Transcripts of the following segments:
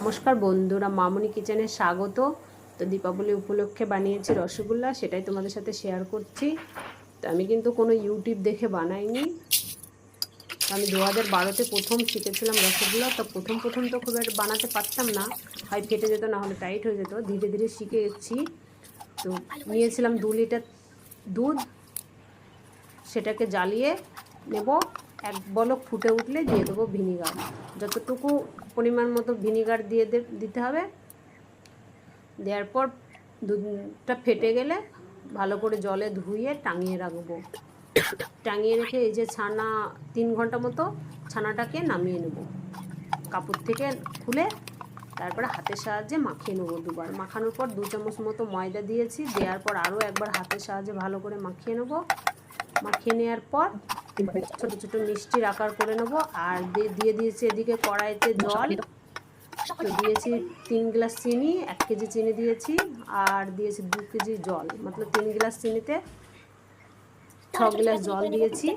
নমস্কার বন্ধুরা, মামনি কিচেনে স্বাগত। তো দীপাবলি উপলক্ষে বানিয়েছি রসগোল্লা, সেটাই তোমাদের সাথে শেয়ার করছি। তো আমি কিন্তু কোনো ইউটিউব দেখে বানাইনি। তো আমি 2012-তে প্রথম শিখেছিলাম রসগোল্লা। তো প্রথম তো খুব একটা বানাতে পারতাম না, হয় ফেটে যেত, না হলে টাইট হয়ে যেত। ধীরে ধীরে শিখে গেছি। তো নিয়েছিলাম 2 লিটার দুধ, সেটাকে জ্বালিয়ে নেব। এক বলক ফুটে উঠলে দিয়ে দেবো ভিনিগার। যতটুকু পরিমাণ মতো ভিনিগার দিতে হবে। দেওয়ার পর দুধটা ফেটে গেলে ভালো করে জলে ধুয়ে টাঙিয়ে রাখবো। টাঙিয়ে রেখে এই যে ছানা 3 ঘন্টা মতো ছানাটাকে নামিয়ে নেব, কাপড় থেকে খুলে। তারপরে হাতের সাহায্যে মাখিয়ে নেবো। দুবার মাখানোর পর 2 চামচ মতো ময়দা দিয়েছি। দেওয়ার পর আরও একবার হাতের সাহায্যে ভালো করে মাখিয়ে নেব। মাখিয়ে নেওয়ার পর ছোটো ছোটো মিষ্টির আকার করে নেব। আর দিয়ে দিয়েছি এদিকে কড়াইতে জল। তো দিয়েছি 3 গ্লাস চিনি, 1 কেজি চিনি দিয়েছি। আর দিয়েছি 2 কেজি জল, মতলব 3 গ্লাস চিনিতে 6 গ্লাস জল দিয়েছি।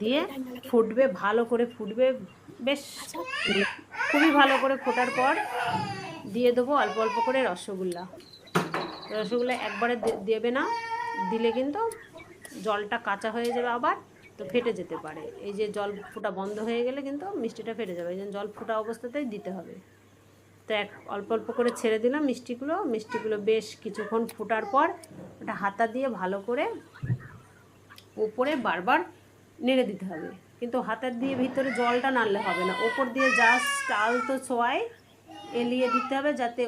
দিয়ে ফুটবে, ভালো করে ফুটবে, বেশ খুবই ভালো করে ফোটার পর দিয়ে দেবো অল্প অল্প করে রসগোল্লা। রসগোল্লা একবারে দেবে না, দিলে কিন্তু জলটা কাঁচা হয়ে যাবে আবার, তো ফেটে যেতে পারে। এই যে জল ফোটা বন্ধ হয়ে গেলে কিন্তু মিষ্টিটা ফেটে যাবে, এই জন্য জল ফোটা অবস্থাতেই দিতে হবে। তো অল্প অল্প করে ছেড়ে দিলাম মিষ্টিগুলো বেশ কিছুক্ষণ ফোটার পর ওটা হাতা দিয়ে ভালো করে উপরে বারবার নেড়ে দিতে হবে। কিন্তু হাতের দিয়ে ভিতরে জলটা নাড়লে হবে না, ওপর দিয়ে জাস্ট আলতো ছোঁয়ায় এলিয়ে দিতে হবে, যাতে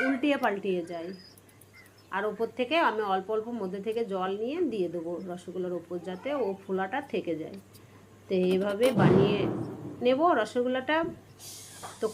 উল্টিয়ে পাল্টিয়ে যায়। আর ওপর থেকে আমি অল্প অল্প মধ্যে থেকে জল নিয়ে দিয়ে দেবো রসগোল্লার ওপর, যাতে ও ফোলাটা থেকে যায়। তো এইভাবে বানিয়ে নেব রসগোল্লাটা। তো